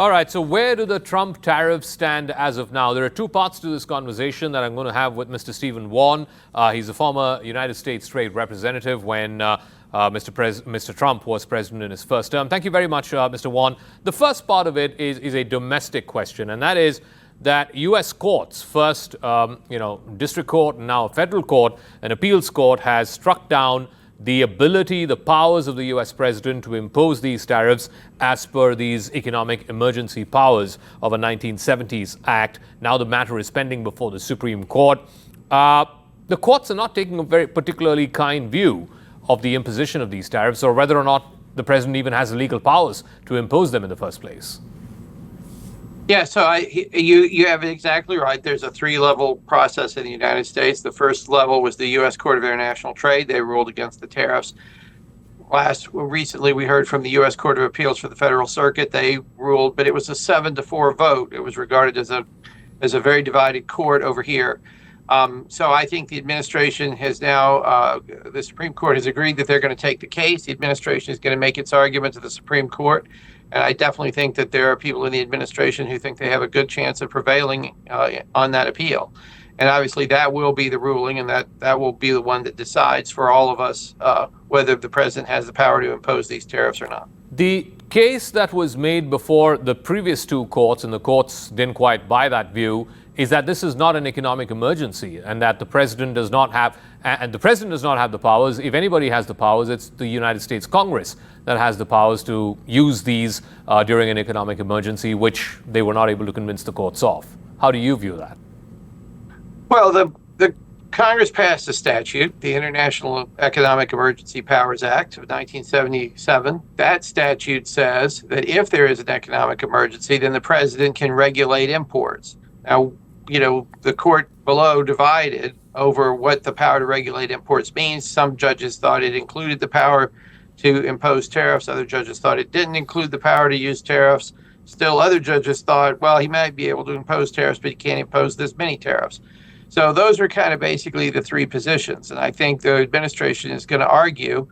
All right, so where do the Trump tariffs stand as of now? There are two parts to this conversation that I'm going to have with Mr. Stephen Vaughn. He's a former United States Trade Representative when Mr. Trump was president in his first term. Thank you very much, Mr. Vaughn. The first part of it is a domestic question, and that is that U.S. courts, first, district court, and now a federal court, an appeals court, has struck down the ability, the powers of the U.S. president to impose these tariffs as per these economic emergency powers of a 1970s act. Now the matter is pending before the Supreme Court. The courts are not taking a very particularly kind view of the imposition of these tariffs, or whether or not the president even has the legal powers to impose them in the first place. Yeah, so you have it exactly right. There's a three-level process in the United States. The first level was the U.S. Court of International Trade. They ruled against the tariffs. Recently, we heard from the U.S. Court of Appeals for the Federal Circuit. They ruled, but it was a 7-4 vote. It was regarded as a very divided court over here. So I think the administration has now, the Supreme Court has agreed that they're going to take the case. The administration is going to make its argument to the Supreme Court. And I definitely think that there are people in the administration who think they have a good chance of prevailing on that appeal. And obviously that will be the ruling, and that will be the one that decides for all of us whether the president has the power to impose these tariffs or not. The case that was made before the previous two courts, and the courts didn't quite buy that view, is that this is not an economic emergency, and that the president does not have the powers. If anybody has the powers, it's the United States Congress that has the powers to use these during an economic emergency, which they were not able to convince the courts of. How do you view that? Well, the Congress passed a statute, the International Economic Emergency Powers Act of 1977. That statute says that if there is an economic emergency, then the president can regulate imports. Now, the court below divided over what the power to regulate imports means. Some judges thought it included the power to impose tariffs. Other judges thought it didn't include the power to use tariffs. Still, other judges thought, well, he might be able to impose tariffs, but he can't impose this many tariffs. So those are kind of basically the three positions. And I think the administration is going to argue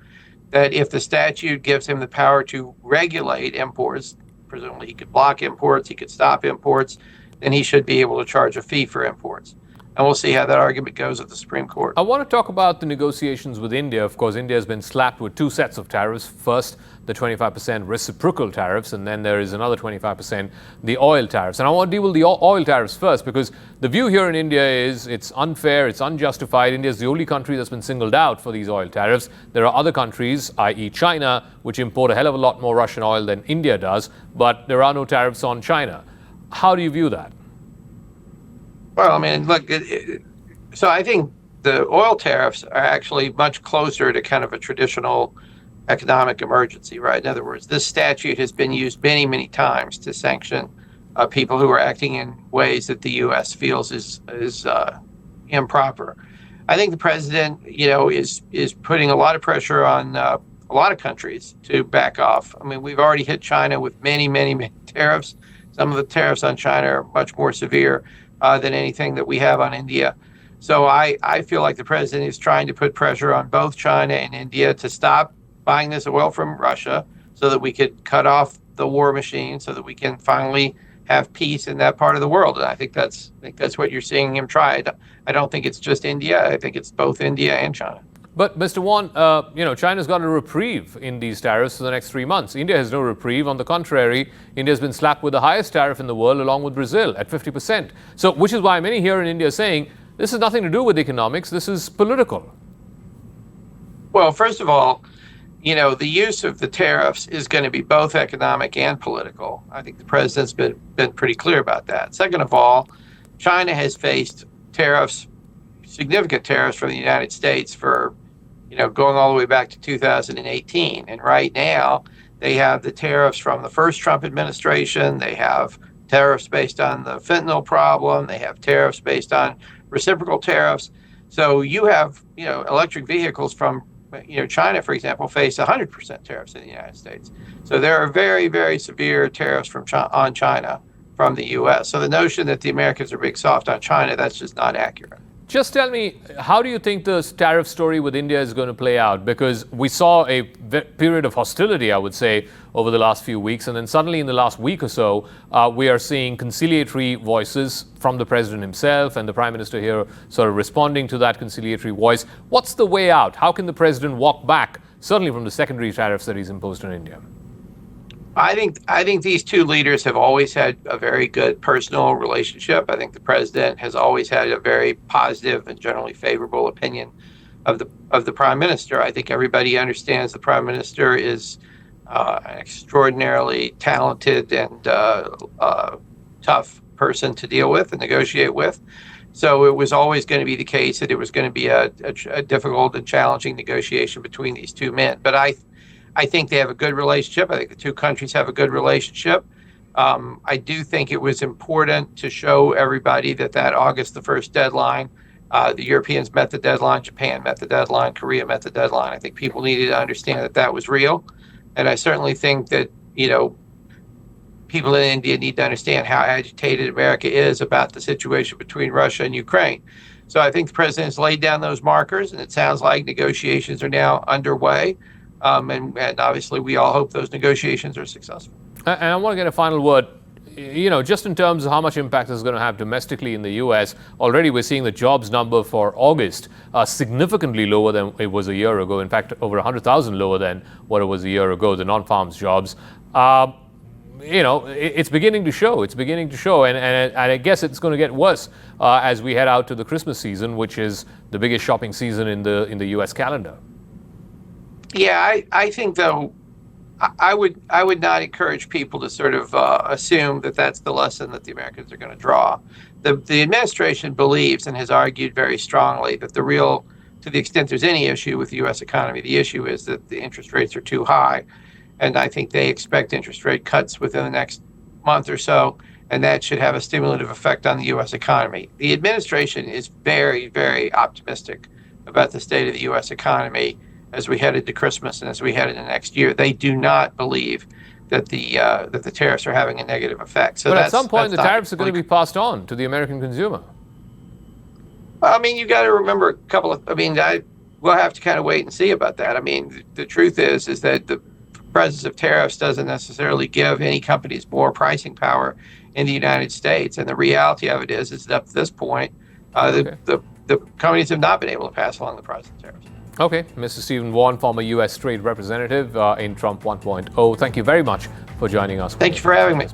that if the statute gives him the power to regulate imports, presumably he could block imports, he could stop imports, then he should be able to charge a fee for imports. And we'll see how that argument goes at the Supreme Court. I want to talk about the negotiations with India. Of course, India has been slapped with two sets of tariffs. First, the 25% reciprocal tariffs, and then there is another 25%, the oil tariffs. And I want to deal with the oil tariffs first, because the view here in India is it's unfair, it's unjustified. India is the only country that's been singled out for these oil tariffs. There are other countries, i.e. China, which import a hell of a lot more Russian oil than India does, but there are no tariffs on China. How do you view that? Well, I mean, look, so I think the oil tariffs are actually much closer to kind of a traditional economic emergency, right? In other words, this statute has been used many, many times to sanction people who are acting in ways that the U.S. feels is improper. I think the president, is putting a lot of pressure on a lot of countries to back off. I mean, we've already hit China with many, many, many tariffs. Some of the tariffs on China are much more severe than anything that we have on India. So I feel like the president is trying to put pressure on both China and India to stop buying this oil from Russia so that we could cut off the war machine, so that we can finally have peace in that part of the world. And I think that's what you're seeing him try. I don't think it's just India. I think it's both India and China. But Mr. Vaughn, China's got a reprieve in these tariffs for the next 3 months. India has no reprieve. On the contrary, India's been slapped with the highest tariff in the world, along with Brazil at 50%. So, which is why many here in India are saying this has nothing to do with economics. This is political. Well, first of all, the use of the tariffs is going to be both economic and political. I think the president's been pretty clear about that. Second of all, China has faced tariffs, significant tariffs from the United States for going all the way back to 2018. And right now, they have the tariffs from the first Trump administration. They have tariffs based on the fentanyl problem. They have tariffs based on reciprocal tariffs. So you have, electric vehicles from, China, for example, face 100% tariffs in the United States. So there are very, very severe tariffs on China from the U.S. So the notion that the Americans are being soft on China, that's just not accurate. Just tell me, how do you think the tariff story with India is going to play out? Because we saw a period of hostility, I would say, over the last few weeks. And then suddenly in the last week or so, we are seeing conciliatory voices from the president himself and the prime minister here sort of responding to that conciliatory voice. What's the way out? How can the president walk back, certainly from the secondary tariffs that he's imposed on India? I think these two leaders have always had a very good personal relationship. I think the president has always had a very positive and generally favorable opinion of the prime minister. I think everybody understands the prime minister is an extraordinarily talented and tough person to deal with and negotiate with. So it was always going to be the case that it was going to be a difficult and challenging negotiation between these two men. But I think they have a good relationship. I think the two countries have a good relationship. I do think it was important to show everybody that August the 1st deadline, the Europeans met the deadline, Japan met the deadline, Korea met the deadline. I think people needed to understand that was real. And I certainly think that, people in India need to understand how agitated America is about the situation between Russia and Ukraine. So I think the president has laid down those markers, and it sounds like negotiations are now underway. And obviously, we all hope those negotiations are successful. And I want to get a final word. Just in terms of how much impact this is going to have domestically in the U.S., already we're seeing the jobs number for August significantly lower than it was a year ago. In fact, over 100,000 lower than what it was a year ago, the non-farms jobs. It's beginning to show. It's beginning to show. And I guess it's going to get worse as we head out to the Christmas season, which is the biggest shopping season in the U.S. calendar. Yeah, I think, though, I would not encourage people to sort of assume that that's the lesson that the Americans are going to draw. The administration believes and has argued very strongly that to the extent there's any issue with the U.S. economy, the issue is that the interest rates are too high. And I think they expect interest rate cuts within the next month or so, and that should have a stimulative effect on the U.S. economy. The administration is very, very optimistic about the state of the U.S. economy as we head into Christmas and as we head into next year. They do not believe that the tariffs are having a negative effect. So but at some point, the tariffs are going to be passed on to the American consumer. I mean, you got to remember a couple of. We'll have to kind of wait and see about that. I mean, the truth is that the presence of tariffs doesn't necessarily give any companies more pricing power in the United States. And the reality of it is that up to this point, the companies have not been able to pass along the price of tariffs. Okay, Mr. Stephen Vaughn, former U.S. Trade Representative in Trump 1.0. Thank you very much for joining us. Thank you for having me.